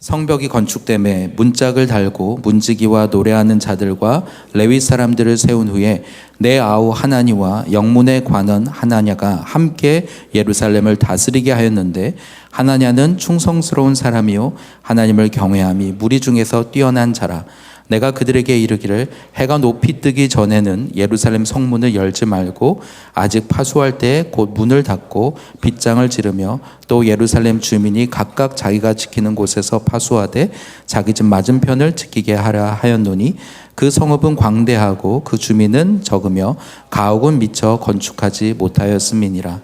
성벽이 건축됨에 문짝을 달고 문지기와 노래하는 자들과 레위 사람들을 세운 후에 내 아우 하나니와 영문의 관원 하나냐가 함께 예루살렘을 다스리게 하였는데, 하나냐는 충성스러운 사람이요 하나님을 경외함이 무리 중에서 뛰어난 자라. 내가 그들에게 이르기를 해가 높이 뜨기 전에는 예루살렘 성문을 열지 말고 아직 파수할 때에 곧 문을 닫고 빗장을 지르며, 또 예루살렘 주민이 각각 자기가 지키는 곳에서 파수하되 자기 집 맞은편을 지키게 하라 하였노니, 그 성읍은 광대하고 그 주민은 적으며 가옥은 미처 건축하지 못하였음이니라.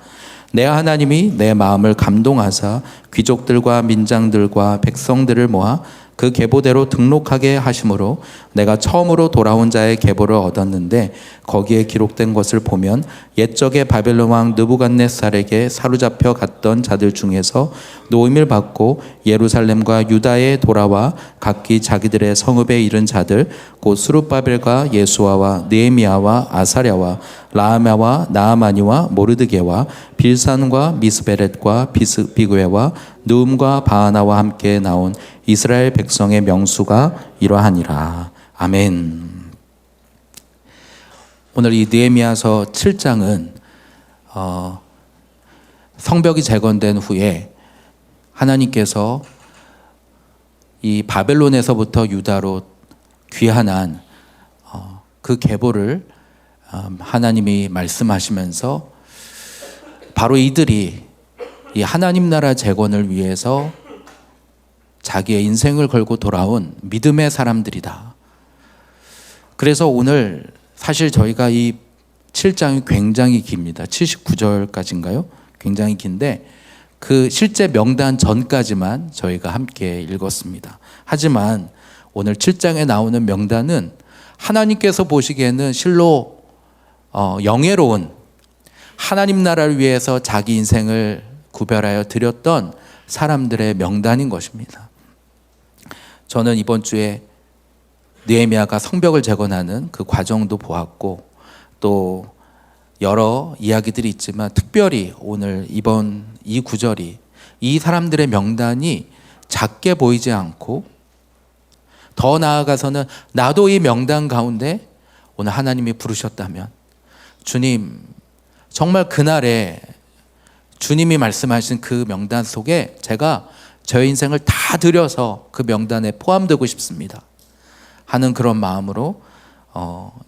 내 하나님이 내 마음을 감동하사 귀족들과 민장들과 백성들을 모아 그 계보대로 등록하게 하심으로 내가 처음으로 돌아온 자의 계보를 얻었는데, 거기에 기록된 것을 보면 옛적에 바벨론 왕 느부갓네살에게 사로잡혀 갔던 자들 중에서 노임을 받고 예루살렘과 유다에 돌아와 각기 자기들의 성읍에 이른 자들, 곧 스룹바벨과 예수아와 느헤미야와 아사랴와 라하마와 나아마니와 모르드게와 빌산과 미스베렛과 비그웨와 느움과 바하나와 함께 나온 이스라엘 백성의 명수가 이러하니라. 아멘. 오늘 이 느헤미야서 7장은 성벽이 재건된 후에 하나님께서 이 바벨론에서부터 유다로 귀환한 그 계보를 하나님이 말씀하시면서, 바로 이들이 이 하나님 나라 재건을 위해서 자기의 인생을 걸고 돌아온 믿음의 사람들이다. 그래서 오늘 사실 저희가 이 7장이 굉장히 깁니다. 79절까지인가요? 굉장히 긴데 그 실제 명단 전까지만 저희가 함께 읽었습니다. 하지만 오늘 7장에 나오는 명단은 하나님께서 보시기에는 실로 영예로운, 하나님 나라를 위해서 자기 인생을 구별하여 드렸던 사람들의 명단인 것입니다. 저는 이번 주에 느헤미야가 성벽을 재건하는 그 과정도 보았고, 또 여러 이야기들이 있지만 특별히 오늘 이번 이 구절이, 이 사람들의 명단이 작게 보이지 않고, 더 나아가서는 나도 이 명단 가운데 오늘 하나님이 부르셨다면, 주님 정말 그날에 주님이 말씀하신 그 명단 속에 제가 저의 인생을 다 들여서 그 명단에 포함되고 싶습니다 하는 그런 마음으로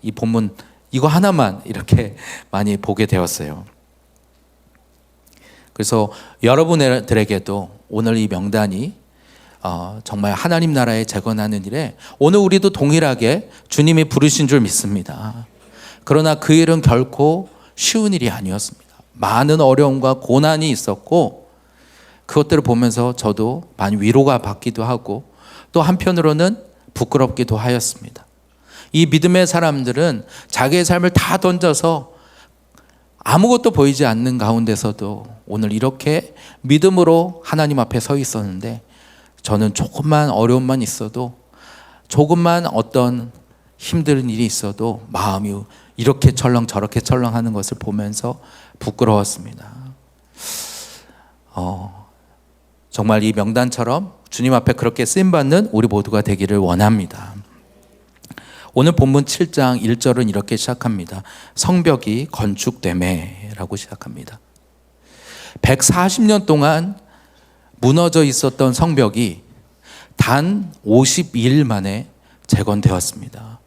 이 본문 이거 하나만 이렇게 많이 보게 되었어요. 그래서 여러분들에게도 오늘 이 명단이 정말 하나님 나라에 재건하는 일에 오늘 우리도 동일하게 주님이 부르신 줄 믿습니다. 그러나 그 일은 결코 쉬운 일이 아니었습니다. 많은 어려움과 고난이 있었고, 그것들을 보면서 저도 많이 위로가 받기도 하고, 또 한편으로는 부끄럽기도 하였습니다. 이 믿음의 사람들은 자기의 삶을 다 던져서 아무것도 보이지 않는 가운데서도 오늘 이렇게 믿음으로 하나님 앞에 서 있었는데, 저는 조금만 어려움만 있어도, 조금만 어떤 힘든 일이 있어도 마음이 이렇게 철렁 저렇게 철렁하는 것을 보면서 부끄러웠습니다. 정말 이 명단처럼 주님 앞에 그렇게 쓰임받는 우리 모두가 되기를 원합니다. 오늘 본문 7장 1절은 이렇게 시작합니다. 성벽이 건축되매 라고 시작합니다. 140년 동안 무너져 있었던 성벽이 단 52일 만에 재건되었습니다.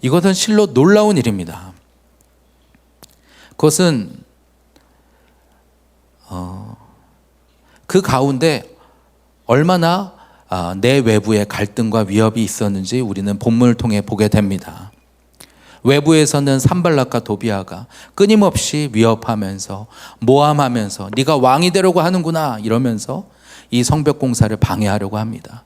이것은 실로 놀라운 일입니다. 그것은 그 가운데 얼마나 내 외부에 갈등과 위협이 있었는지 우리는 본문을 통해 보게 됩니다. 외부에서는 산발락과 도비아가 끊임없이 위협하면서 모함하면서 네가 왕이 되려고 하는구나 이러면서 이 성벽 공사를 방해하려고 합니다.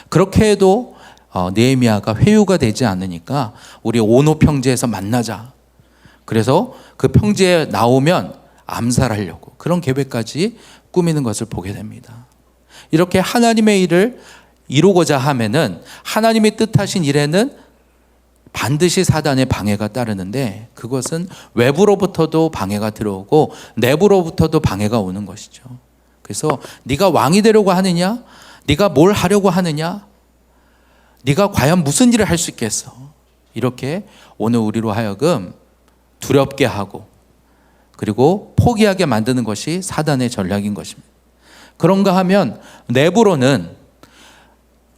그렇게 해도 느헤미야가 회유가 되지 않으니까 우리 오노 평지에서 만나자. 그래서 그 평지에 나오면 암살하려고 그런 계획까지 꾸미는 것을 보게 됩니다. 이렇게 하나님의 일을 이루고자 하면은, 하나님이 뜻하신 일에는 반드시 사단의 방해가 따르는데, 그것은 외부로부터도 방해가 들어오고 내부로부터도 방해가 오는 것이죠. 그래서 네가 왕이 되려고 하느냐, 네가 뭘 하려고 하느냐? 네가 과연 무슨 일을 할 수 있겠어? 이렇게 오늘 우리로 하여금 두렵게 하고 그리고 포기하게 만드는 것이 사단의 전략인 것입니다. 그런가 하면 내부로는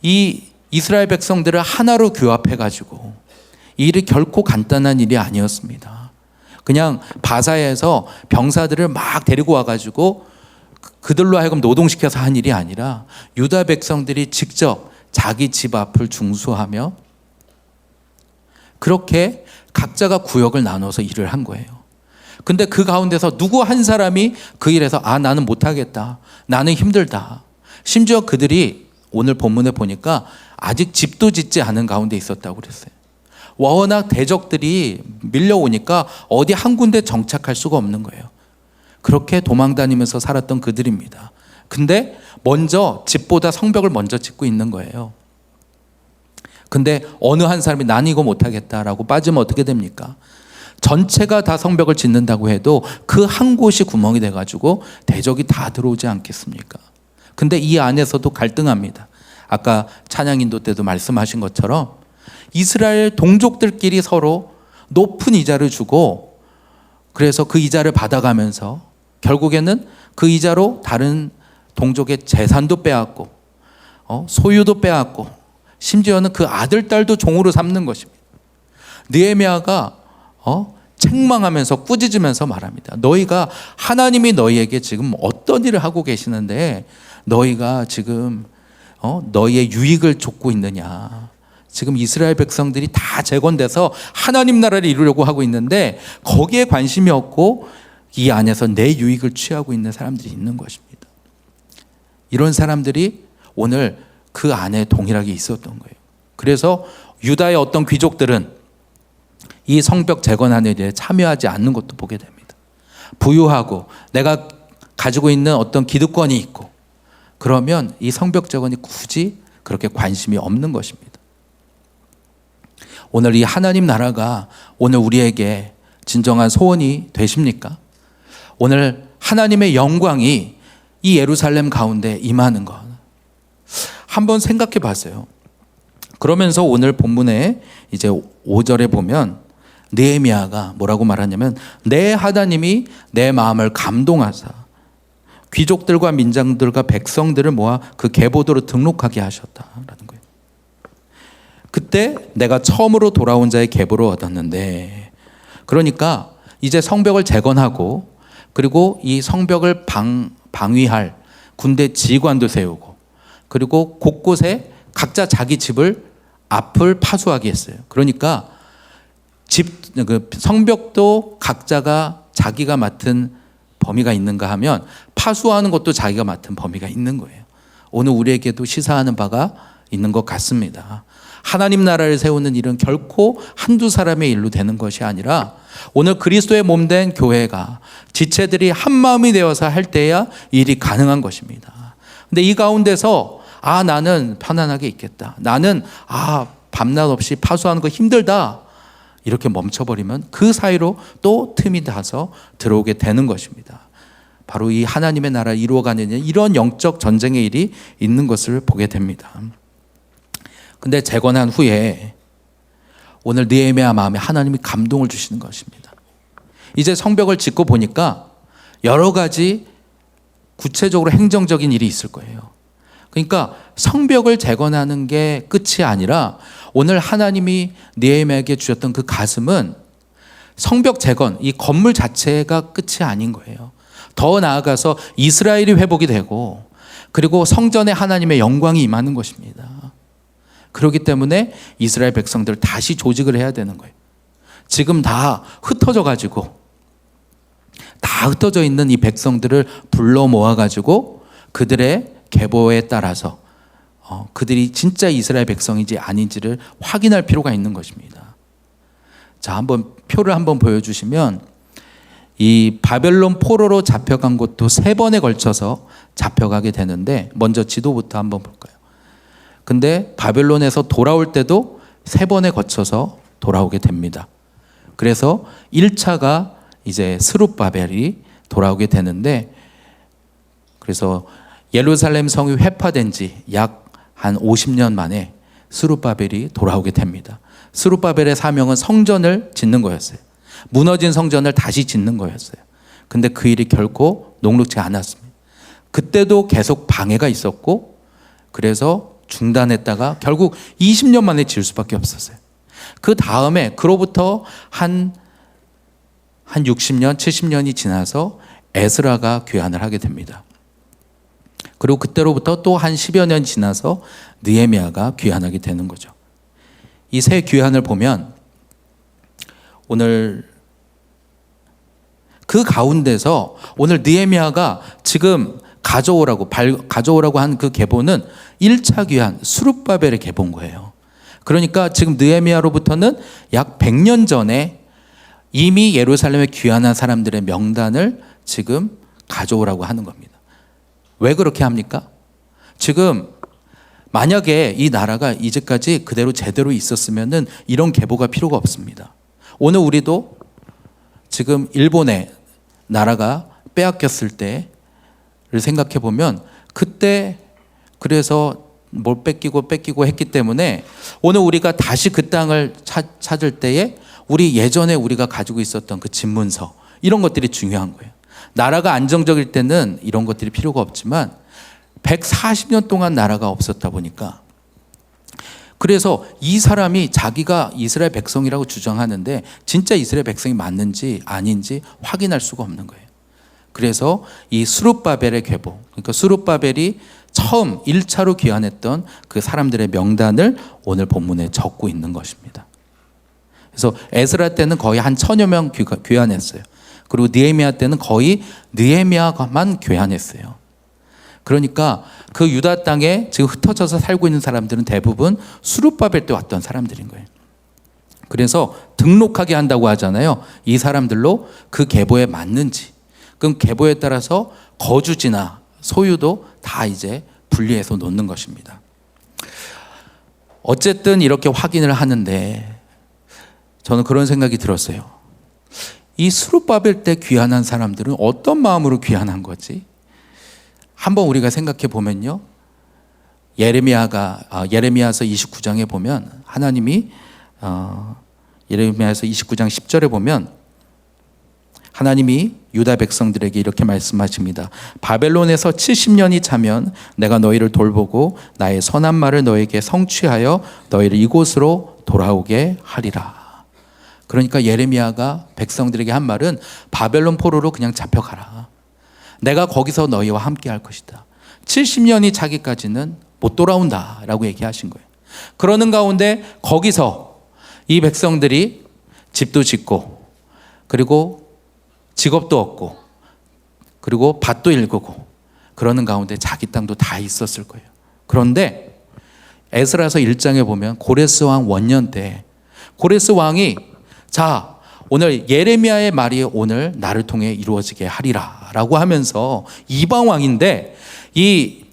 이 이스라엘 백성들을 하나로 교합해가지고 이 일이 결코 간단한 일이 아니었습니다. 그냥 바사에서 병사들을 막 데리고 와가지고 그들로 하여금 노동시켜서 한 일이 아니라 유다 백성들이 직접 자기 집 앞을 중수하며 그렇게 각자가 구역을 나눠서 일을 한 거예요. 근데 그 가운데서 누구 한 사람이 그 일에서 나는 못하겠다, 나는 힘들다. 심지어 그들이 오늘 본문에 보니까 아직 집도 짓지 않은 가운데 있었다고 그랬어요. 워낙 대적들이 밀려오니까 어디 한 군데 정착할 수가 없는 거예요. 그렇게 도망다니면서 살았던 그들입니다. 근데 먼저 집보다 성벽을 먼저 짓고 있는 거예요. 근데 어느 한 사람이 난 이거 못하겠다라고 빠지면 어떻게 됩니까? 전체가 다 성벽을 짓는다고 해도 그 한 곳이 구멍이 돼가지고 대적이 다 들어오지 않겠습니까? 근데 이 안에서도 갈등합니다. 아까 찬양 인도 때도 말씀하신 것처럼 이스라엘 동족들끼리 서로 높은 이자를 주고 그래서 그 이자를 받아가면서 결국에는 그 이자로 다른 동족의 재산도 빼앗고 소유도 빼앗고 심지어는 그 아들, 딸도 종으로 삼는 것입니다. 느헤미야가 책망하면서 꾸짖으면서 말합니다. 너희가 하나님이 너희에게 지금 어떤 일을 하고 계시는데 너희가 지금 너희의 유익을 좇고 있느냐. 지금 이스라엘 백성들이 다 재건돼서 하나님 나라를 이루려고 하고 있는데 거기에 관심이 없고 이 안에서 내 유익을 취하고 있는 사람들이 있는 것입니다. 이런 사람들이 오늘 그 안에 동일하게 있었던 거예요. 그래서 유다의 어떤 귀족들은 이 성벽 재건하는 일에 참여하지 않는 것도 보게 됩니다. 부유하고 내가 가지고 있는 어떤 기득권이 있고 그러면 이 성벽 재건이 굳이 그렇게 관심이 없는 것입니다. 오늘 이 하나님 나라가 오늘 우리에게 진정한 소원이 되십니까? 오늘 하나님의 영광이 이 예루살렘 가운데 임하는 것 한번 생각해 봤어요. 그러면서 오늘 본문에 이제 5절에 보면 느헤미야가 뭐라고 말하냐면 내 하나님이 내 마음을 감동하사 귀족들과 민장들과 백성들을 모아 그 계보도로 등록하게 하셨다라는 거예요. 그때 내가 처음으로 돌아온 자의 계보를 얻었는데 그러니까 이제 성벽을 재건하고 그리고 이 성벽을 방위할 군대 지휘관도 세우고 그리고 곳곳에 각자 자기 집을 앞을 파수하게 했어요. 그러니까 성벽도 각자가 자기가 맡은 범위가 있는가 하면 파수하는 것도 자기가 맡은 범위가 있는 거예요. 오늘 우리에게도 시사하는 바가 있는 것 같습니다. 하나님 나라를 세우는 일은 결코 한두 사람의 일로 되는 것이 아니라 오늘 그리스도의 몸된 교회가 지체들이 한 마음이 되어서 할 때야 일이 가능한 것입니다. 근데 이 가운데서 나는 편안하게 있겠다. 나는 밤낮 없이 파수하는 거 힘들다. 이렇게 멈춰버리면 그 사이로 또 틈이 닿아서 들어오게 되는 것입니다. 바로 이 하나님의 나라를 이루어가는 이런 영적 전쟁의 일이 있는 것을 보게 됩니다. 근데 재건한 후에 오늘 느헤미야 마음에 하나님이 감동을 주시는 것입니다. 이제 성벽을 짓고 보니까 여러 가지 구체적으로 행정적인 일이 있을 거예요. 그러니까 성벽을 재건하는 게 끝이 아니라 오늘 하나님이 느헤미야에게 주셨던 그 가슴은 성벽 재건, 이 건물 자체가 끝이 아닌 거예요. 더 나아가서 이스라엘이 회복이 되고 그리고 성전에 하나님의 영광이 임하는 것입니다. 그렇기 때문에 이스라엘 백성들을 다시 조직을 해야 되는 거예요. 지금 다 흩어져 가지고 다 흩어져 있는 이 백성들을 불러 모아 가지고 그들의 계보에 따라서 그들이 진짜 이스라엘 백성인지 아닌지를 확인할 필요가 있는 것입니다. 자, 한번 표를 한번 보여주시면 이 바벨론 포로로 잡혀간 곳도 3번에 걸쳐서 잡혀가게 되는데 먼저 지도부터 한번 볼까요? 근데 바벨론에서 돌아올 때도 3번에 거쳐서 돌아오게 됩니다. 그래서 1차가 이제 스룹바벨이 돌아오게 되는데 그래서 예루살렘 성이 회파된 지 약 한 50년 만에 스룹바벨이 돌아오게 됩니다. 스룹바벨의 사명은 성전을 짓는 거였어요. 무너진 성전을 다시 짓는 거였어요. 근데 그 일이 결코 녹록지 않았습니다. 그때도 계속 방해가 있었고, 그래서 중단했다가 결국 20년 만에 지을 수밖에 없었어요. 그 다음에 그로부터 한 60년, 70년이 지나서 에스라가 귀환을 하게 됩니다. 그리고 그때로부터 또 한 10여 년 지나서 느헤미야가 귀환하게 되는 거죠. 이 세 귀환을 보면 오늘 그 가운데서 오늘 느헤미야가 지금 가져오라고 한 그 계보는 1차 귀환 스룹바벨의 계보인 거예요. 그러니까 지금 느헤미야로부터는 약 100년 전에 이미 예루살렘에 귀환한 사람들의 명단을 지금 가져오라고 하는 겁니다. 왜 그렇게 합니까? 지금 만약에 이 나라가 이제까지 그대로 제대로 있었으면은 이런 계보가 필요가 없습니다. 오늘 우리도 지금 일본의 나라가 빼앗겼을 때를 생각해 보면 그때 그래서 뭘 뺏기고 했기 때문에 오늘 우리가 다시 그 땅을 찾을 때에 우리 예전에 우리가 가지고 있었던 그 집문서 이런 것들이 중요한 거예요. 나라가 안정적일 때는 이런 것들이 필요가 없지만 140년 동안 나라가 없었다 보니까 그래서 이 사람이 자기가 이스라엘 백성이라고 주장하는데 진짜 이스라엘 백성이 맞는지 아닌지 확인할 수가 없는 거예요. 그래서 이 스룹바벨의 계보, 그러니까 스룹바벨이 처음 1차로 귀환했던 그 사람들의 명단을 오늘 본문에 적고 있는 것입니다. 그래서 에스라 때는 거의 한 1000여 명 귀환했어요. 그리고 느헤미야 때는 거의 느헤미야만 귀환했어요. 그러니까 그 유다 땅에 지금 흩어져서 살고 있는 사람들은 대부분 스룹바벨 때 왔던 사람들인 거예요. 그래서 등록하게 한다고 하잖아요. 이 사람들로 그 계보에 맞는지, 그럼 계보에 따라서 거주지나 소유도 다 이제 분리해서 놓는 것입니다. 어쨌든 이렇게 확인을 하는데 저는 그런 생각이 들었어요. 이 스룹바벨 때 귀환한 사람들은 어떤 마음으로 귀환한 거지? 한번 우리가 생각해 보면요. 예레미야서 29장에 보면 하나님이 예레미야서 29장 10절에 보면 하나님이 유다 백성들에게 이렇게 말씀하십니다. 바벨론에서 70년이 차면 내가 너희를 돌보고 나의 선한 말을 너에게 성취하여 너희를 이곳으로 돌아오게 하리라. 그러니까 예레미야가 백성들에게 한 말은 바벨론 포로로 그냥 잡혀가라. 내가 거기서 너희와 함께 할 것이다. 70년이 차기까지는 못 돌아온다 라고 얘기하신 거예요. 그러는 가운데 거기서 이 백성들이 집도 짓고 그리고 직업도 얻고 그리고 밭도 일구고 그러는 가운데 자기 땅도 다 있었을 거예요. 그런데 에스라서 1장에 보면 고레스 왕 원년 때 고레스 왕이 자 오늘 예레미야의 말이 오늘 나를 통해 이루어지게 하리라 라고 하면서 이방 왕인데 이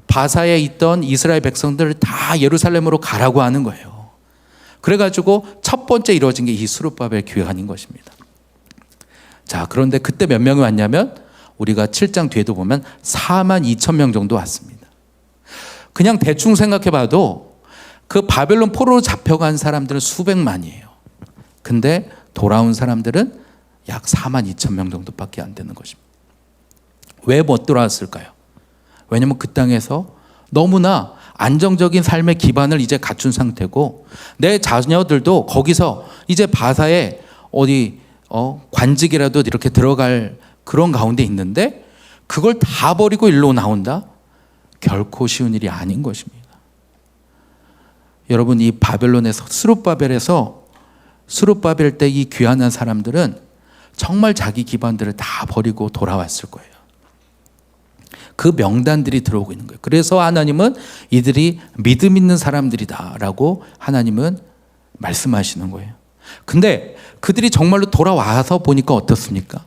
바사에 있던 이스라엘 백성들을 다 예루살렘으로 가라고 하는 거예요. 그래가지고 첫 번째 이루어진 게 이 스룹바벨 귀환인 것입니다. 자, 그런데 그때 몇 명이 왔냐면 우리가 7장 뒤에도 보면 42,000명 정도 왔습니다. 그냥 대충 생각해 봐도 그 바벨론 포로로 잡혀간 사람들은 수백만이에요. 근데 돌아온 사람들은 약 42,000명 정도밖에 안 되는 것입니다. 왜 못 돌아왔을까요? 왜냐하면 그 땅에서 너무나 안정적인 삶의 기반을 이제 갖춘 상태고 내 자녀들도 거기서 이제 바사에 어디 관직이라도 이렇게 들어갈 그런 가운데 있는데 그걸 다 버리고 일로 나온다? 결코 쉬운 일이 아닌 것입니다. 여러분 이 바벨론에서 스룹바벨 때 이 귀환한 사람들은 정말 자기 기반들을 다 버리고 돌아왔을 거예요. 그 명단들이 들어오고 있는 거예요. 그래서 하나님은 이들이 믿음 있는 사람들이다 라고 하나님은 말씀하시는 거예요. 근데 그들이 정말로 돌아와서 보니까 어떻습니까?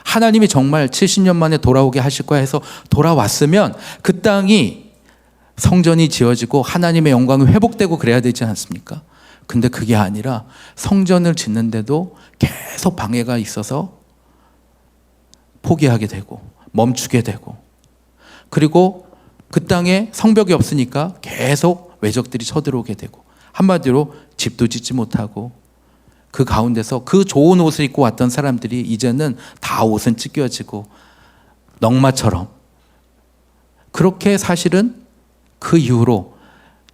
하나님이 정말 70년 만에 돌아오게 하실 거야 해서 돌아왔으면 그 땅이 성전이 지어지고 하나님의 영광이 회복되고 그래야 되지 않습니까? 근데 그게 아니라 성전을 짓는데도 계속 방해가 있어서 포기하게 되고 멈추게 되고 그리고 그 땅에 성벽이 없으니까 계속 외적들이 쳐들어오게 되고, 한마디로 집도 짓지 못하고, 그 가운데서 그 좋은 옷을 입고 왔던 사람들이 이제는 다 옷은 찢겨지고 넝마처럼, 그렇게 사실은 그 이후로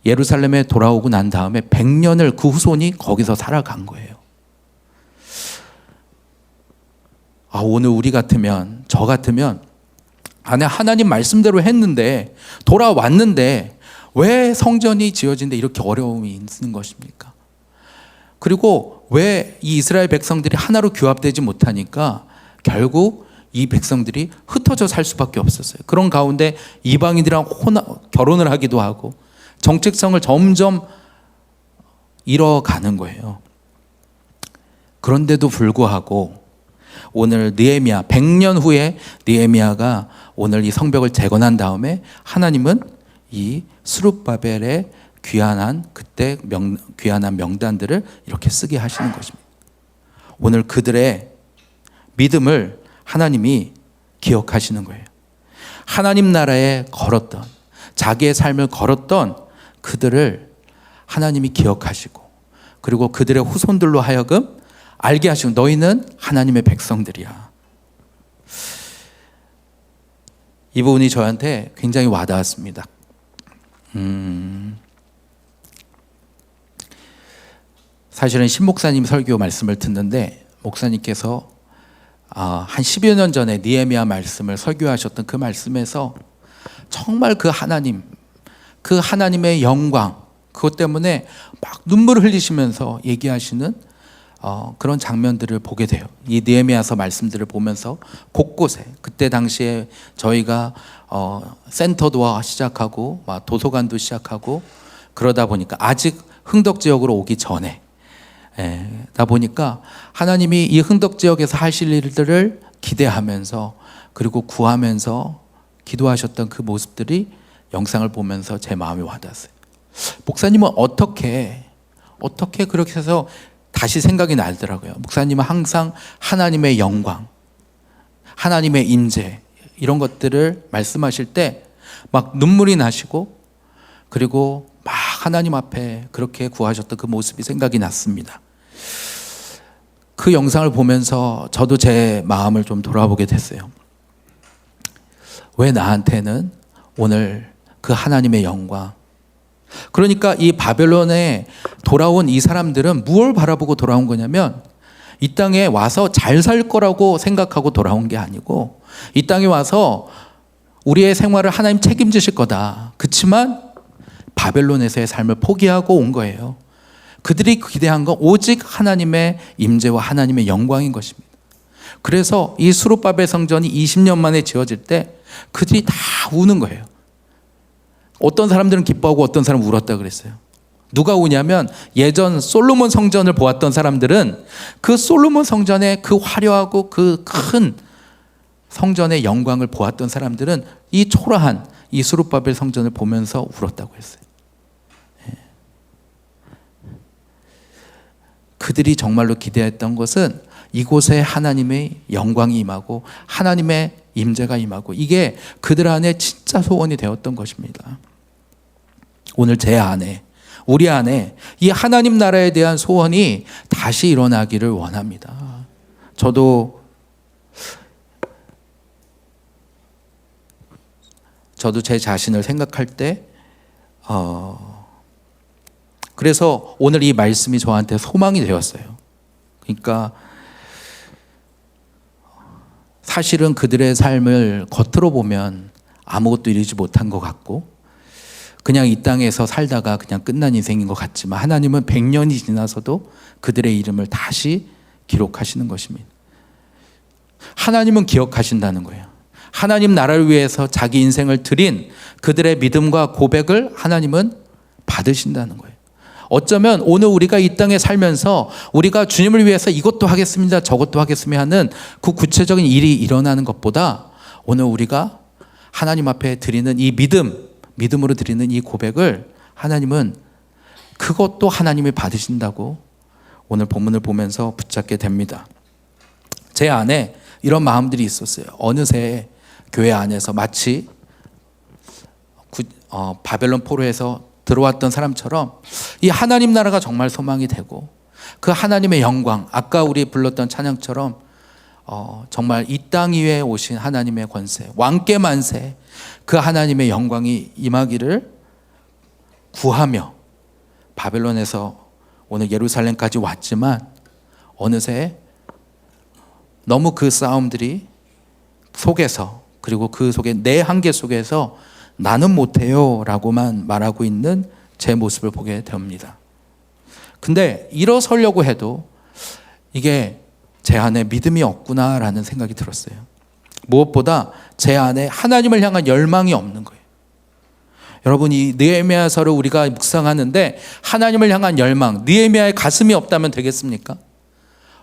예루살렘에 돌아오고 난 다음에 100년을 그 후손이 거기서 살아간 거예요. 오늘 우리 같으면, 저 같으면 안에 하나님 말씀대로 했는데, 돌아왔는데 왜 성전이 지어지는데 이렇게 어려움이 있는 것입니까? 그리고 왜 이 이스라엘 백성들이 하나로 규합되지 못하니까 결국 이 백성들이 흩어져 살 수밖에 없었어요. 그런 가운데 이방인들이랑 결혼을 하기도 하고 정체성을 점점 잃어가는 거예요. 그런데도 불구하고 오늘 느헤미야, 100년 후에 느헤미야가 오늘 이 성벽을 재건한 다음에 하나님은 이 스룹바벨의 귀환한 명단들을 이렇게 쓰게 하시는 것입니다. 오늘 그들의 믿음을 하나님이 기억하시는 거예요. 하나님 나라에 걸었던, 자기의 삶을 걸었던 그들을 하나님이 기억하시고, 그리고 그들의 후손들로 하여금 알게 하시고, 너희는 하나님의 백성들이야. 이 부분이 저한테 굉장히 와닿았습니다. 사실은 신 목사님 설교 말씀을 듣는데, 목사님께서 한 10여 년 전에 느헤미야 말씀을 설교하셨던 그 말씀에서 정말 그 하나님, 그 하나님의 영광, 그것 때문에 막 눈물을 흘리시면서 얘기하시는 그런 장면들을 보게 돼요. 이 느헤미야서 말씀들을 보면서 곳곳에, 그때 당시에 저희가 센터도 시작하고 도서관도 시작하고 그러다 보니까, 아직 흥덕 지역으로 오기 전에 다 보니까 하나님이 이 흥덕 지역에서 하실 일들을 기대하면서, 그리고 구하면서 기도하셨던 그 모습들이 영상을 보면서 제 마음이 와닿았어요. 목사님은 어떻게 그렇게 해서, 다시 생각이 나더라고요. 목사님은 항상 하나님의 영광, 하나님의 임재, 이런 것들을 말씀하실 때 막 눈물이 나시고, 그리고 막 하나님 앞에 그렇게 구하셨던 그 모습이 생각이 났습니다. 그 영상을 보면서 저도 제 마음을 좀 돌아보게 됐어요. 왜 나한테는 오늘 그 하나님의 영광, 그러니까 이 바벨론에 돌아온 이 사람들은 무엇을 바라보고 돌아온 거냐면, 이 땅에 와서 잘 살 거라고 생각하고 돌아온 게 아니고, 이 땅에 와서 우리의 생활을 하나님 책임지실 거다. 그렇지만 바벨론에서의 삶을 포기하고 온 거예요. 그들이 기대한 건 오직 하나님의 임재와 하나님의 영광인 것입니다. 그래서 이 스룹바벨 성전이 20년 만에 지어질 때 그들이 다 우는 거예요. 어떤 사람들은 기뻐하고 어떤 사람은 울었다 그랬어요. 누가 우냐면, 예전 솔로몬 성전을 보았던 사람들은 그 솔로몬 성전의 그 화려하고 그 큰 성전의 영광을 보았던 사람들은 이 초라한 이 스룹바벨 성전을 보면서 울었다고 했어요. 그들이 정말로 기대했던 것은 이곳에 하나님의 영광이 임하고 하나님의 임재가 임하고, 이게 그들 안에 진짜 소원이 되었던 것입니다. 오늘 제 안에, 우리 안에 이 하나님 나라에 대한 소원이 다시 일어나기를 원합니다. 저도 제 자신을 생각할 때 그래서 오늘 이 말씀이 저한테 소망이 되었어요. 그러니까 사실은 그들의 삶을 겉으로 보면 아무것도 이루지 못한 것 같고, 그냥 이 땅에서 살다가 그냥 끝난 인생인 것 같지만, 하나님은 100년이 지나서도 그들의 이름을 다시 기록하시는 것입니다. 하나님은 기억하신다는 거예요. 하나님 나라를 위해서 자기 인생을 드린 그들의 믿음과 고백을 하나님은 받으신다는 거예요. 어쩌면 오늘 우리가 이 땅에 살면서 우리가 주님을 위해서 이것도 하겠습니다, 저것도 하겠습니다 하는 그 구체적인 일이 일어나는 것보다, 오늘 우리가 하나님 앞에 드리는 이 믿음으로 드리는 이 고백을 하나님은, 그것도 하나님이 받으신다고 오늘 본문을 보면서 붙잡게 됩니다. 제 안에 이런 마음들이 있었어요. 어느새 교회 안에서 마치 바벨론 포로에서 들어왔던 사람처럼 이 하나님 나라가 정말 소망이 되고 그 하나님의 영광, 아까 우리 불렀던 찬양처럼 정말 이 땅 위에 오신 하나님의 권세, 왕께 만세, 그 하나님의 영광이 임하기를 구하며 바벨론에서 오늘 예루살렘까지 왔지만 어느새 너무 그 싸움들이 속에서, 그리고 그 속에 내 한계 속에서 나는 못해요 라고만 말하고 있는 제 모습을 보게 됩니다. 근데 일어서려고 해도 이게 제 안에 믿음이 없구나라는 생각이 들었어요. 무엇보다 제 안에 하나님을 향한 열망이 없는 거예요. 여러분, 이 느헤미야서를 우리가 묵상하는데 하나님을 향한 열망, 느헤미야의 가슴이 없다면 되겠습니까?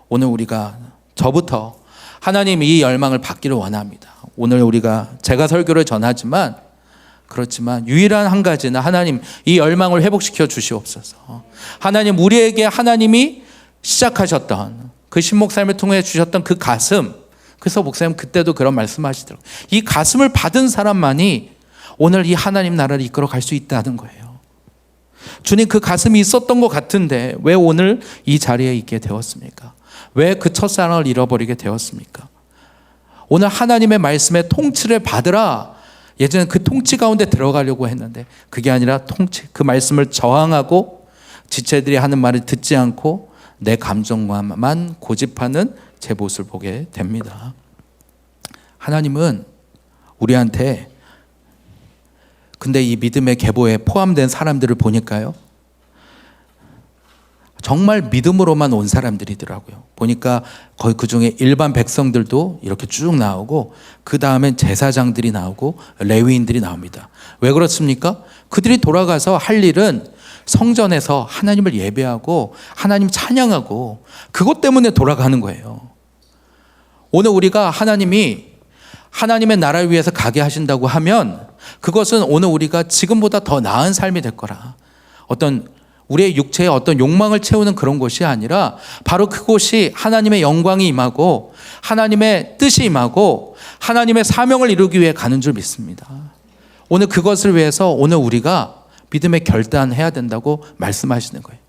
오늘 우리가 저부터 하나님 이 열망을 받기를 원합니다. 오늘 제가 설교를 전하지만 그렇지만 유일한 한 가지는 하나님 이 열망을 회복시켜 주시옵소서. 하나님, 우리에게 하나님이 시작하셨던 그 신목삶을 통해 주셨던 그 가슴, 그래서 목사님 그때도 그런 말씀하시더라고요. 이 가슴을 받은 사람만이 오늘 이 하나님 나라를 이끌어 갈 수 있다는 거예요. 주님, 그 가슴이 있었던 것 같은데 왜 오늘 이 자리에 있게 되었습니까? 왜 그 첫사랑을 잃어버리게 되었습니까? 오늘 하나님의 말씀의 통치를 받으라. 예전에 그 통치 가운데 들어가려고 했는데 그게 아니라 그 말씀을 저항하고 지체들이 하는 말을 듣지 않고 내 감정만 고집하는 제 모습을 보게 됩니다. 하나님은 우리한테, 근데 이 믿음의 계보에 포함된 사람들을 보니까요, 정말 믿음으로만 온 사람들이더라고요. 보니까 거의 그 중에 일반 백성들도 이렇게 쭉 나오고 그 다음엔 제사장들이 나오고 레위인들이 나옵니다. 왜 그렇습니까? 그들이 돌아가서 할 일은 성전에서 하나님을 예배하고 하나님 찬양하고 그것 때문에 돌아가는 거예요. 오늘 우리가 하나님이 하나님의 나라를 위해서 가게 하신다고 하면 그것은 오늘 우리가 지금보다 더 나은 삶이 될 거라. 어떤 우리의 육체의 어떤 욕망을 채우는 그런 곳이 아니라 바로 그곳이 하나님의 영광이 임하고 하나님의 뜻이 임하고 하나님의 사명을 이루기 위해 가는 줄 믿습니다. 오늘 그것을 위해서 오늘 우리가 믿음의 결단해야 된다고 말씀하시는 거예요.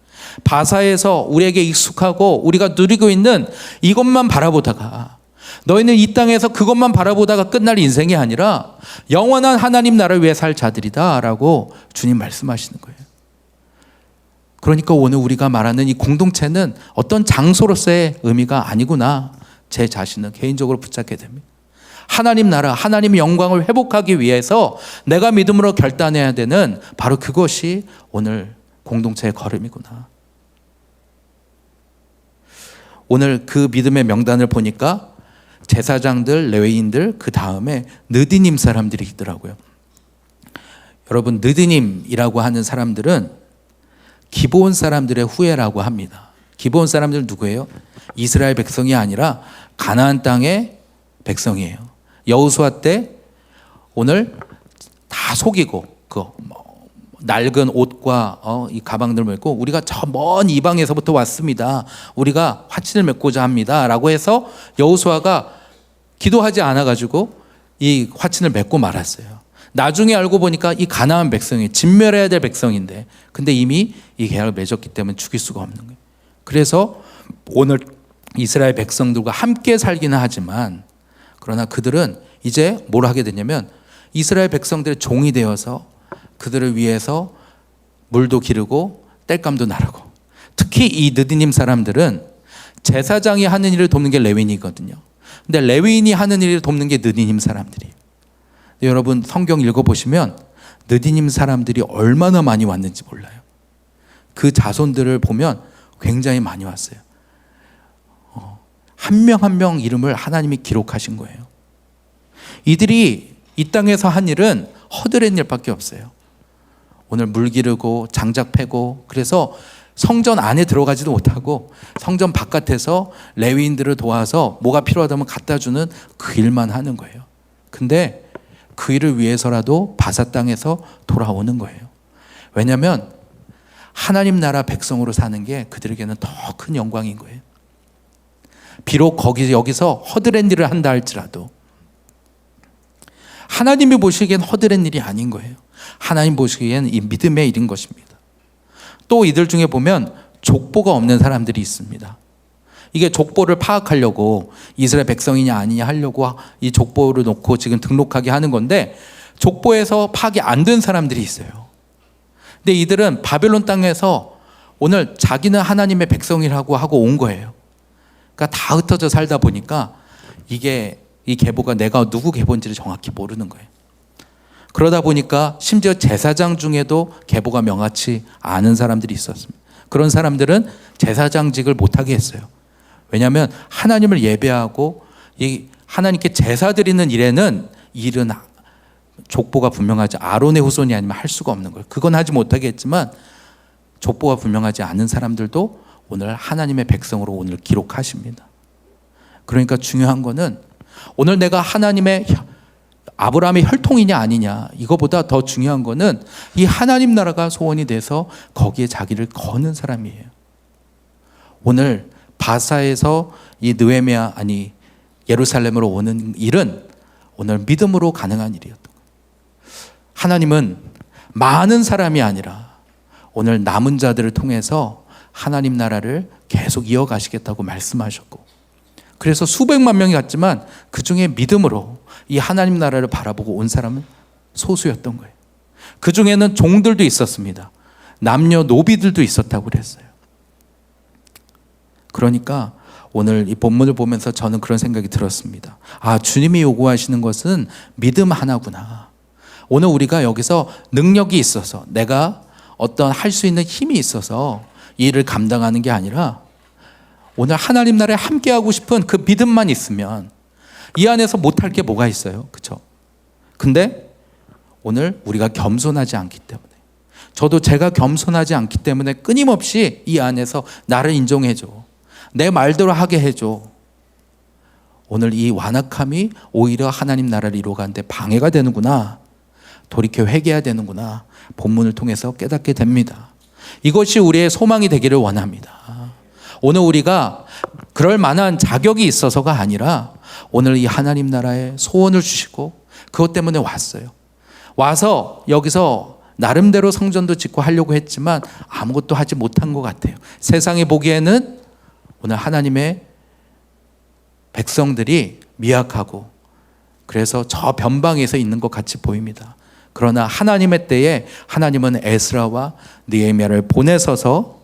바사에서 우리에게 익숙하고 우리가 누리고 있는 이것만 바라보다가, 너희는 이 땅에서 그것만 바라보다가 끝날 인생이 아니라 영원한 하나님 나라를 위해 살 자들이다 라고 주님 말씀하시는 거예요. 그러니까 오늘 우리가 말하는 이 공동체는 어떤 장소로서의 의미가 아니구나, 제 자신을 개인적으로 붙잡게 됩니다. 하나님 나라, 하나님의 영광을 회복하기 위해서 내가 믿음으로 결단해야 되는 바로 그것이 오늘 공동체의 걸음이구나. 오늘 그 믿음의 명단을 보니까 제사장들, 레위인들, 그 다음에 느디님 사람들이 있더라고요. 여러분, 느디님이라고 하는 사람들은 기브온 사람들의 후예라고 합니다. 기브온 사람들은 누구예요? 이스라엘 백성이 아니라 가나안 땅의 백성이에요. 여호수아 때 오늘 다 속이고 낡은 옷과 이 가방들을 메고 우리가 저 먼 이방에서부터 왔습니다. 우리가 화친을 맺고자 합니다. 라고 해서 여호수아가 기도하지 않아가지고 이 화친을 맺고 말았어요. 나중에 알고 보니까 이 가나안 백성이 진멸해야 될 백성인데 근데 이미 이 계약을 맺었기 때문에 죽일 수가 없는 거예요. 그래서 오늘 이스라엘 백성들과 함께 살기는 하지만 그러나 그들은 이제 뭘 하게 되냐면 이스라엘 백성들의 종이 되어서 그들을 위해서 물도 기르고 땔감도 나르고, 특히 이 느디님 사람들은 제사장이 하는 일을 돕는 게 레위인이거든요. 근데 레위인이 하는 일을 돕는 게 느디님 사람들이에요. 여러분 성경 읽어보시면 느디님 사람들이 얼마나 많이 왔는지 몰라요. 그 자손들을 보면 굉장히 많이 왔어요. 한 명 한 명 이름을 하나님이 기록하신 거예요. 이들이 이 땅에서 한 일은 허드렛 일밖에 없어요. 오늘 물 기르고 장작 패고, 그래서 성전 안에 들어가지도 못하고 성전 바깥에서 레위인들을 도와서 뭐가 필요하다면 갖다 주는 그 일만 하는 거예요. 근데 그 일을 위해서라도 바사 땅에서 돌아오는 거예요. 왜냐하면 하나님 나라 백성으로 사는 게 그들에게는 더 큰 영광인 거예요. 비록 여기서 허드렛 일을 한다 할지라도 하나님이 보시기엔 허드렛 일이 아닌 거예요. 하나님 보시기엔 이 믿음의 일인 것입니다. 또 이들 중에 보면 족보가 없는 사람들이 있습니다. 이게 족보를 파악하려고 이스라엘 백성이냐 아니냐 하려고 이 족보를 놓고 지금 등록하게 하는 건데, 족보에서 파악이 안 된 사람들이 있어요. 근데 이들은 바벨론 땅에서 오늘 자기는 하나님의 백성이라고 하고 온 거예요. 그러니까 다 흩어져 살다 보니까 이 계보가 내가 누구 계보인지를 정확히 모르는 거예요. 그러다 보니까 심지어 제사장 중에도 계보가 명확치 않은 사람들이 있었습니다. 그런 사람들은 제사장직을 못하게 했어요. 왜냐하면 하나님을 예배하고 이 하나님께 제사 드리는 일은 족보가 분명하지, 아론의 후손이 아니면 할 수가 없는 거예요. 그건 하지 못하게 했지만 족보가 분명하지 않은 사람들도 오늘 하나님의 백성으로 오늘 기록하십니다. 그러니까 중요한 거는 오늘 내가 하나님의 아브라함의 혈통이냐 아니냐, 이거보다 더 중요한 거는 이 하나님 나라가 소원이 돼서 거기에 자기를 거는 사람이에요. 오늘 바사에서 이 예루살렘으로 오는 일은 오늘 믿음으로 가능한 일이었던 거예요. 하나님은 많은 사람이 아니라 오늘 남은 자들을 통해서 하나님 나라를 계속 이어가시겠다고 말씀하셨고, 그래서 수백만 명이 갔지만 그 중에 믿음으로 이 하나님 나라를 바라보고 온 사람은 소수였던 거예요. 그 중에는 종들도 있었습니다. 남녀노비들도 있었다고 그랬어요. 그러니까 오늘 이 본문을 보면서 저는 그런 생각이 들었습니다. 주님이 요구하시는 것은 믿음 하나구나. 오늘 우리가 여기서 능력이 있어서, 내가 어떤 할 수 있는 힘이 있어서 이 일을 감당하는 게 아니라 오늘 하나님 나라에 함께하고 싶은 그 믿음만 있으면 이 안에서 못할 게 뭐가 있어요? 그렇죠? 근데 오늘 우리가 겸손하지 않기 때문에, 저도 제가 겸손하지 않기 때문에 끊임없이 이 안에서 나를 인정해줘, 내 말대로 하게 해줘. 오늘 이 완악함이 오히려 하나님 나라를 이루어가는데 방해가 되는구나, 돌이켜 회개해야 되는구나, 본문을 통해서 깨닫게 됩니다. 이것이 우리의 소망이 되기를 원합니다. 오늘 우리가 그럴 만한 자격이 있어서가 아니라 오늘 이 하나님 나라에 소원을 주시고 그것 때문에 왔어요. 와서 여기서 나름대로 성전도 짓고 하려고 했지만 아무것도 하지 못한 것 같아요. 세상이 보기에는 오늘 하나님의 백성들이 미약하고 그래서 저 변방에서 있는 것 같이 보입니다. 그러나 하나님의 때에 하나님은 에스라와 느헤미야를 보내셔서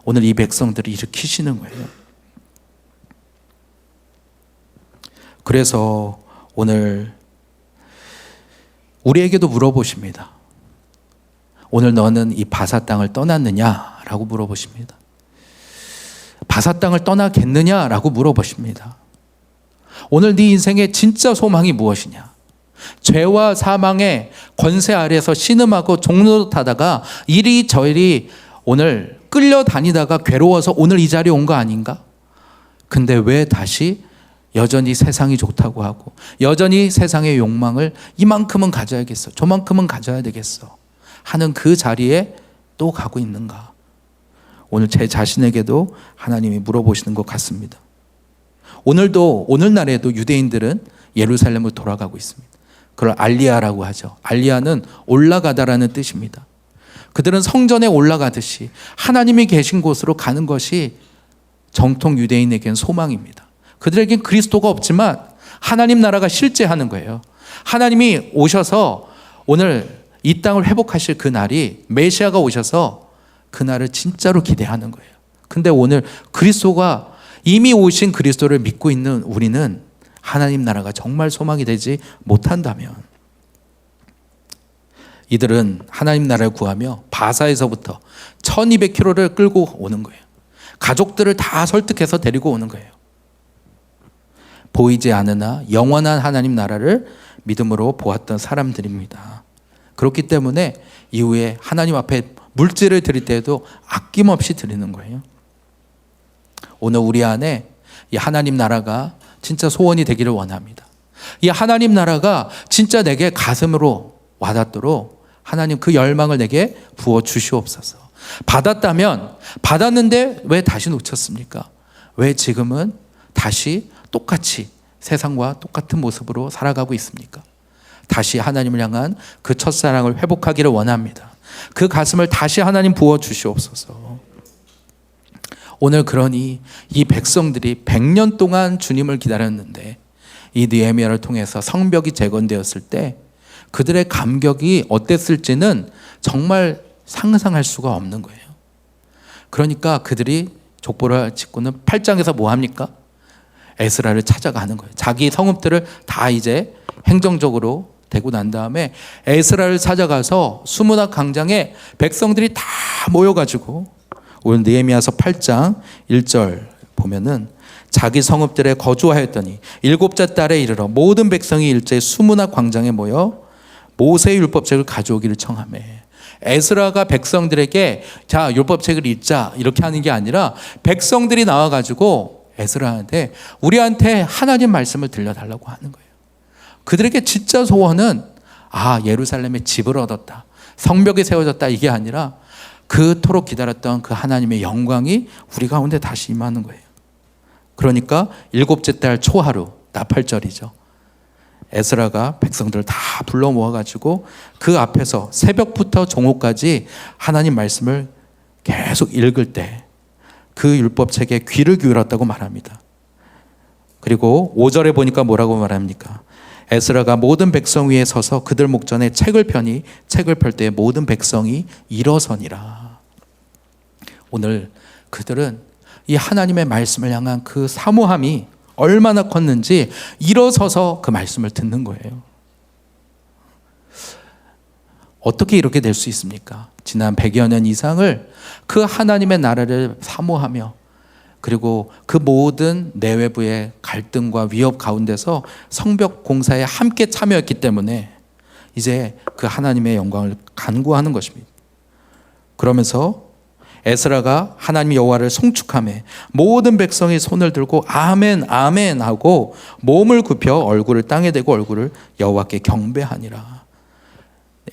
오늘 이 백성들을 일으키시는 거예요. 그래서 오늘 우리에게도 물어보십니다. 오늘 너는 이 바사 땅을 떠났느냐라고 물어보십니다. 바사 땅을 떠나겠느냐라고 물어보십니다. 오늘 네 인생의 진짜 소망이 무엇이냐? 죄와 사망의 권세 아래에서 신음하고 종노릇하다가 이리저리 오늘 끌려다니다가 괴로워서 오늘 이 자리에 온 거 아닌가? 근데 왜 다시 여전히 세상이 좋다고 하고 여전히 세상의 욕망을 이만큼은 가져야겠어, 저만큼은 가져야 되겠어 하는 그 자리에 또 가고 있는가? 오늘 제 자신에게도 하나님이 물어보시는 것 같습니다. 오늘날에도 유대인들은 예루살렘으로 돌아가고 있습니다. 그걸 알리야라고 하죠. 알리야는 올라가다라는 뜻입니다. 그들은 성전에 올라가듯이 하나님이 계신 곳으로 가는 것이 정통 유대인에게는 소망입니다. 그들에겐 그리스도가 없지만 하나님 나라가 실제하는 거예요. 하나님이 오셔서 오늘 이 땅을 회복하실 그 날이, 메시아가 오셔서 그 날을 진짜로 기대하는 거예요. 근데 오늘 그리스도가 이미 오신 그리스도를 믿고 있는 우리는 하나님 나라가 정말 소망이 되지 못한다면, 이들은 하나님 나라를 구하며 바사에서부터 1200km를 끌고 오는 거예요. 가족들을 다 설득해서 데리고 오는 거예요. 보이지 않으나 영원한 하나님 나라를 믿음으로 보았던 사람들입니다. 그렇기 때문에 이후에 하나님 앞에 물질을 드릴 때에도 아낌없이 드리는 거예요. 오늘 우리 안에 이 하나님 나라가 진짜 소원이 되기를 원합니다. 이 하나님 나라가 진짜 내게 가슴으로 와닿도록 하나님 그 열망을 내게 부어 주시옵소서. 받았다면, 받았는데 왜 다시 놓쳤습니까? 왜 지금은 다시 똑같이 세상과 똑같은 모습으로 살아가고 있습니까? 다시 하나님을 향한 그 첫사랑을 회복하기를 원합니다. 그 가슴을 다시 하나님 부어 주시옵소서. 오늘 그러니 이 백성들이 100년 동안 주님을 기다렸는데 이 느헤미야를 통해서 성벽이 재건되었을 때 그들의 감격이 어땠을지는 정말 상상할 수가 없는 거예요. 그러니까 그들이 족보를 짓고는 8장에서 뭐 합니까? 에스라를 찾아가는 거예요. 자기 성읍들을 다 이제 행정적으로 되고 난 다음에 에스라를 찾아가서 수문학 광장에 백성들이 다 모여가지고 오늘 느헤미야서 8장 1절 보면은 자기 성읍들에 거주하였더니 7째 달에 이르러 모든 백성이 일제히 수문학 광장에 모여 모세의 율법책을 가져오기를 청하매. 에스라가 백성들에게 자 율법책을 읽자 이렇게 하는 게 아니라 백성들이 나와가지고 에스라한테 우리한테 하나님 말씀을 들려달라고 하는 거예요. 그들에게 진짜 소원은 예루살렘에 집을 얻었다, 성벽이 세워졌다 이게 아니라 그토록 기다렸던 그 하나님의 영광이 우리 가운데 다시 임하는 거예요. 그러니까 7째 달 초하루 나팔절이죠. 에스라가 백성들을 다 불러 모아가지고 그 앞에서 새벽부터 종호까지 하나님 말씀을 계속 읽을 때 그 율법책에 귀를 기울였다고 말합니다. 그리고 5절에 보니까 뭐라고 말합니까? 에스라가 모든 백성 위에 서서 그들 목전에 책을 펴니 책을 펼 때 모든 백성이 일어서니라. 오늘 그들은 이 하나님의 말씀을 향한 그 사모함이 얼마나 컸는지 일어서서 그 말씀을 듣는 거예요. 어떻게 이렇게 될 수 있습니까? 지난 100여 년 이상을 그 하나님의 나라를 사모하며 그리고 그 모든 내외부의 갈등과 위협 가운데서 성벽 공사에 함께 참여했기 때문에 이제 그 하나님의 영광을 간구하는 것입니다. 그러면서 에스라가 하나님 여호와를 송축하며 모든 백성이 손을 들고 아멘 아멘 하고 몸을 굽혀 얼굴을 땅에 대고 얼굴을 여호와께 경배하니라.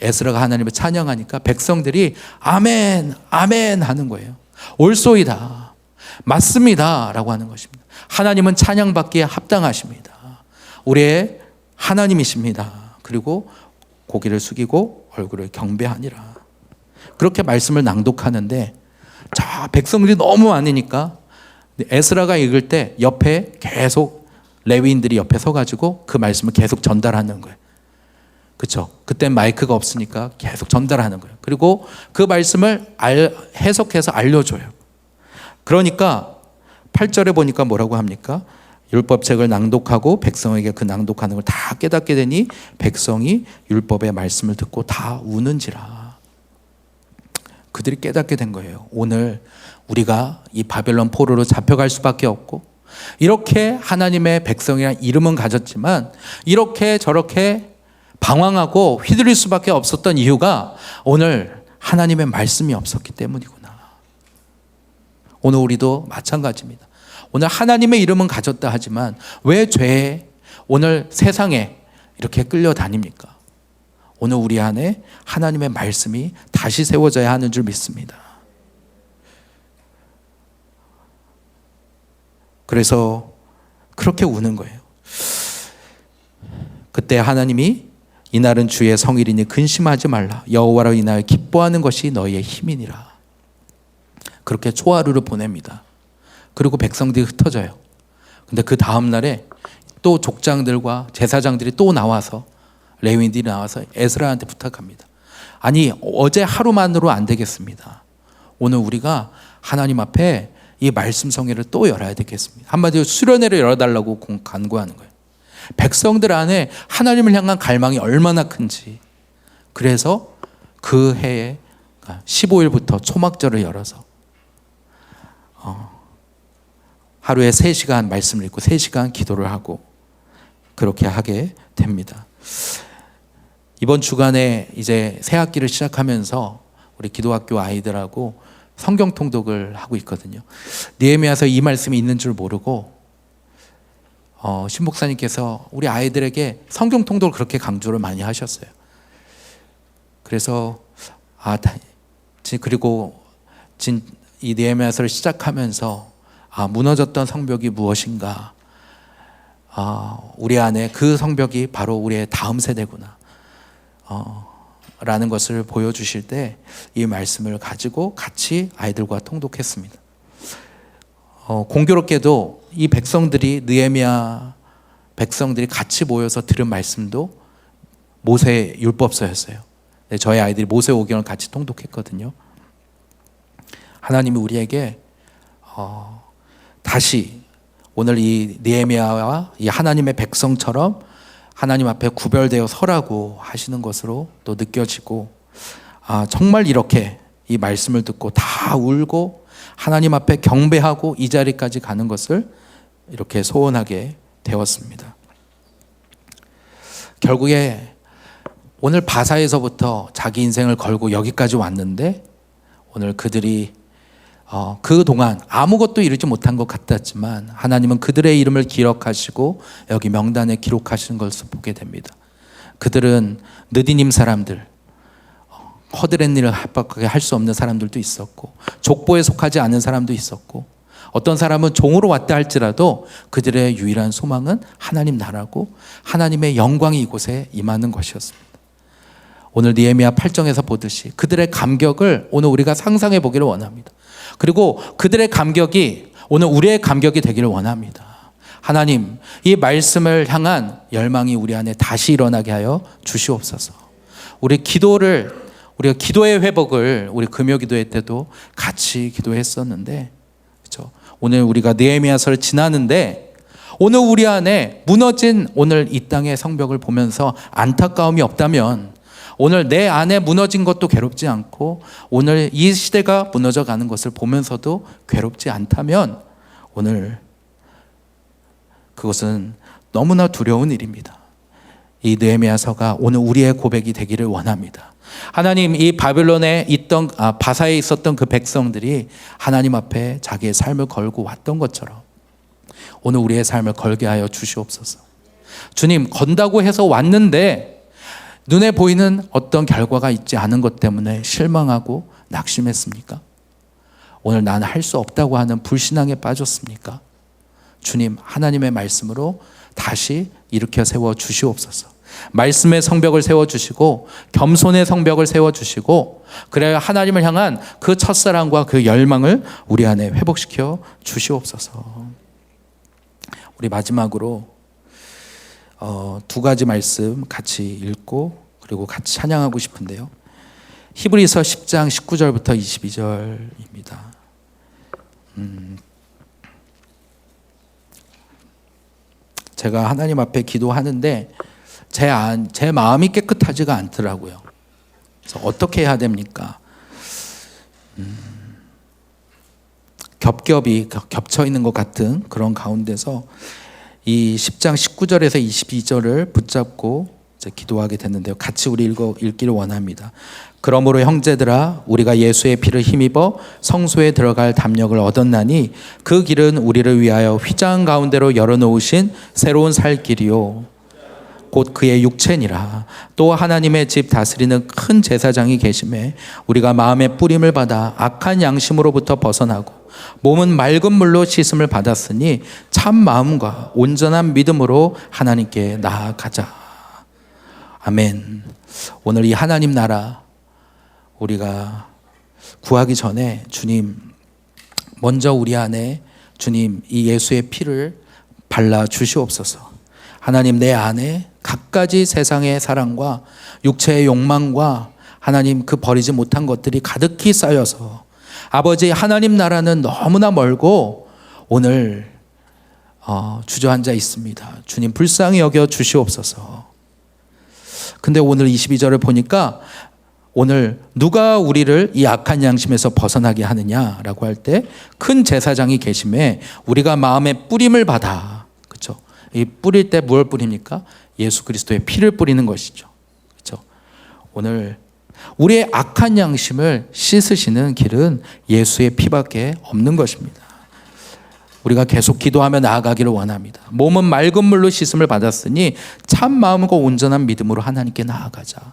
에스라가 하나님을 찬양하니까 백성들이 아멘 아멘 하는 거예요. 옳소이다, 맞습니다 라고 하는 것입니다. 하나님은 찬양받기에 합당하십니다. 우리의 하나님이십니다. 그리고 고개를 숙이고 얼굴을 경배하니라. 그렇게 말씀을 낭독하는데 자 백성들이 너무 많으니까 에스라가 읽을 때 옆에 계속 레위인들이 옆에 서가지고 그 말씀을 계속 전달하는 거예요. 그렇죠? 그때 마이크가 없으니까 계속 전달하는 거예요. 그리고 그 말씀을 해석해서 알려줘요. 그러니까 8절에 보니까 뭐라고 합니까? 율법책을 낭독하고 백성에게 그 낭독하는 걸 다 깨닫게 되니 백성이 율법의 말씀을 듣고 다 우는지라. 그들이 깨닫게 된 거예요. 오늘 우리가 이 바벨론 포로로 잡혀갈 수밖에 없고 이렇게 하나님의 백성이란 이름은 가졌지만 이렇게 저렇게 방황하고 휘둘릴 수밖에 없었던 이유가 오늘 하나님의 말씀이 없었기 때문이구나. 오늘 우리도 마찬가지입니다. 오늘 하나님의 이름은 가졌다 하지만 왜 죄에 오늘 세상에 이렇게 끌려다닙니까? 오늘 우리 안에 하나님의 말씀이 다시 세워져야 하는 줄 믿습니다. 그래서 그렇게 우는 거예요. 그때 하나님이 이날은 주의 성일이니 근심하지 말라. 여호와로 이날 기뻐하는 것이 너희의 힘이니라. 그렇게 초하루를 보냅니다. 그리고 백성들이 흩어져요. 근데 그 다음 날에 또 족장들과 제사장들이 또 나와서 레위인들이 나와서 에스라한테 부탁합니다. 아니 어제 하루만으로 안 되겠습니다. 오늘 우리가 하나님 앞에 이 말씀 성회를 또 열어야 되겠습니다. 한마디로 수련회를 열어달라고 간구하는 거예요. 백성들 안에 하나님을 향한 갈망이 얼마나 큰지. 그래서 그 해에 15일부터 초막절을 열어서 하루에 3시간 말씀을 읽고 3시간 기도를 하고 그렇게 하게 됩니다. 이번 주간에 이제 새 학기를 시작하면서 우리 기도학교 아이들하고 성경 통독을 하고 있거든요. 느헤미야서 이 말씀이 있는 줄 모르고 신 목사님께서 우리 아이들에게 성경 통독을 그렇게 강조를 많이 하셨어요. 그래서 그리고 이 느헤미야서를 시작하면서 무너졌던 성벽이 무엇인가? 우리 안에 그 성벽이 바로 우리의 다음 세대구나. 라는 것을 보여주실 때 이 말씀을 가지고 같이 아이들과 통독했습니다. 공교롭게도 이 백성들이 느헤미야 백성들이 같이 모여서 들은 말씀도 모세 율법서였어요. 저희 아이들이 모세오경을 같이 통독했거든요. 하나님이 우리에게 다시 오늘 이 느헤미야와 이 하나님의 백성처럼 하나님 앞에 구별되어 서라고 하시는 것으로 또 느껴지고, 정말 이렇게 이 말씀을 듣고 다 울고 하나님 앞에 경배하고 이 자리까지 가는 것을 이렇게 소원하게 되었습니다. 결국에 오늘 바사에서부터 자기 인생을 걸고 여기까지 왔는데, 오늘 그들이 그동안 아무것도 이루지 못한 것 같았지만 하나님은 그들의 이름을 기록하시고 여기 명단에 기록하시는 것을 보게 됩니다. 그들은 느디님 사람들, 허드렛 일을 합박하게 할 수 없는 사람들도 있었고, 족보에 속하지 않은 사람도 있었고, 어떤 사람은 종으로 왔다 할지라도 그들의 유일한 소망은 하나님 나라고 하나님의 영광이 이곳에 임하는 것이었습니다. 오늘 느헤미야 8장에서 보듯이 그들의 감격을 오늘 우리가 상상해 보기를 원합니다. 그리고 그들의 감격이 오늘 우리의 감격이 되기를 원합니다. 하나님, 이 말씀을 향한 열망이 우리 안에 다시 일어나게 하여 주시옵소서. 우리가 기도의 회복을 우리 금요 기도회 때도 같이 기도했었는데, 그렇죠? 오늘 우리가 느헤미야서를 지나는데 오늘 우리 안에 무너진 오늘 이 땅의 성벽을 보면서 안타까움이 없다면, 오늘 내 안에 무너진 것도 괴롭지 않고 오늘 이 시대가 무너져 가는 것을 보면서도 괴롭지 않다면, 오늘 그것은 너무나 두려운 일입니다. 이 느헤미야서가 오늘 우리의 고백이 되기를 원합니다. 하나님, 이 바빌론에 있던 바사에 있었던 그 백성들이 하나님 앞에 자기의 삶을 걸고 왔던 것처럼 오늘 우리의 삶을 걸게 하여 주시옵소서. 주님, 건다고 해서 왔는데 눈에 보이는 어떤 결과가 있지 않은 것 때문에 실망하고 낙심했습니까? 오늘 나는 할 수 없다고 하는 불신앙에 빠졌습니까? 주님, 하나님의 말씀으로 다시 일으켜 세워 주시옵소서. 말씀의 성벽을 세워주시고 겸손의 성벽을 세워주시고, 그래야 하나님을 향한 그 첫사랑과 그 열망을 우리 안에 회복시켜 주시옵소서. 우리 마지막으로 두 가지 말씀 같이 읽고 그리고 같이 찬양하고 싶은데요. 히브리서 10장 19절부터 22절입니다. 제가 하나님 앞에 기도하는데 제 마음이 깨끗하지가 않더라고요. 그래서 어떻게 해야 됩니까? 겹겹이 겹쳐 있는 것 같은 그런 가운데서 이 10장 19절에서 22절을 붙잡고 이제 기도하게 됐는데요. 같이 우리 읽기를 원합니다. 그러므로 형제들아, 우리가 예수의 피를 힘입어 성소에 들어갈 담력을 얻었나니 그 길은 우리를 위하여 휘장 가운데로 열어놓으신 새로운 살 길이요 곧 그의 육체니라. 또 하나님의 집 다스리는 큰 제사장이 계심에 우리가 마음의 뿌림을 받아 악한 양심으로부터 벗어나고 몸은 맑은 물로 씻음을 받았으니 참 마음과 온전한 믿음으로 하나님께 나아가자. 아멘. 오늘 이 하나님 나라 우리가 구하기 전에 주님, 먼저 우리 안에 주님 이 예수의 피를 발라 주시옵소서. 하나님, 내 안에 갖가지 세상의 사랑과 육체의 욕망과 하나님 그 버리지 못한 것들이 가득히 쌓여서 아버지, 하나님 나라는 너무나 멀고 오늘 주저앉아 있습니다. 주님, 불쌍히 여겨 주시옵소서. 근데 오늘 22절을 보니까 오늘 누가 우리를 이 악한 양심에서 벗어나게 하느냐라고 할 때 큰 제사장이 계심에 우리가 마음의 뿌림을 받아. 그렇죠? 이 뿌릴 때 무엇을 뿌립니까? 예수 그리스도의 피를 뿌리는 것이죠. 그렇죠? 오늘 우리의 악한 양심을 씻으시는 길은 예수의 피밖에 없는 것입니다. 우리가 계속 기도하며 나아가기를 원합니다. 몸은 맑은 물로 씻음을 받았으니 참 마음과 온전한 믿음으로 하나님께 나아가자.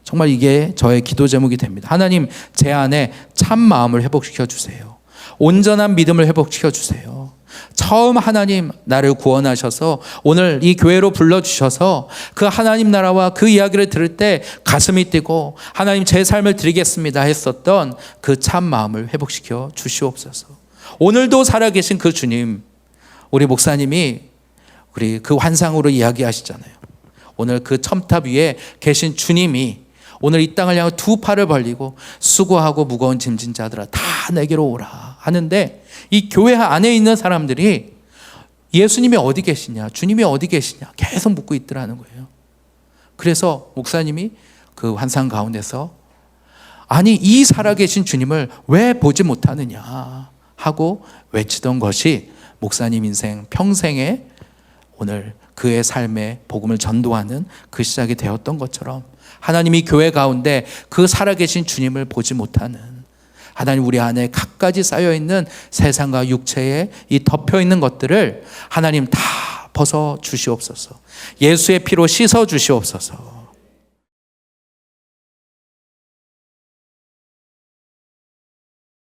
정말 이게 저의 기도 제목이 됩니다. 하나님, 제 안에 참 마음을 회복시켜 주세요. 온전한 믿음을 회복시켜 주세요. 처음 하나님 나를 구원하셔서 오늘 이 교회로 불러주셔서 그 하나님 나라와 그 이야기를 들을 때 가슴이 뛰고 하나님 제 삶을 드리겠습니다 했었던 그 참 마음을 회복시켜 주시옵소서. 오늘도 살아계신 그 주님, 우리 목사님이 우리 그 환상으로 이야기하시잖아요. 오늘 그 첨탑 위에 계신 주님이 오늘 이 땅을 향해 두 팔을 벌리고 수고하고 무거운 짐진 자들아 다 내게로 오라 하는데, 이 교회 안에 있는 사람들이 예수님이 어디 계시냐, 주님이 어디 계시냐 계속 묻고 있더라는 거예요. 그래서 목사님이 그 환상 가운데서 아니 이 살아계신 주님을 왜 보지 못하느냐 하고 외치던 것이 목사님 인생 평생에 오늘 그의 삶에 복음을 전도하는 그 시작이 되었던 것처럼, 하나님이 교회 가운데 그 살아계신 주님을 보지 못하는, 하나님 우리 안에 갖가지 쌓여있는 세상과 육체에 이 덮여있는 것들을 하나님 다 벗어 주시옵소서. 예수의 피로 씻어 주시옵소서.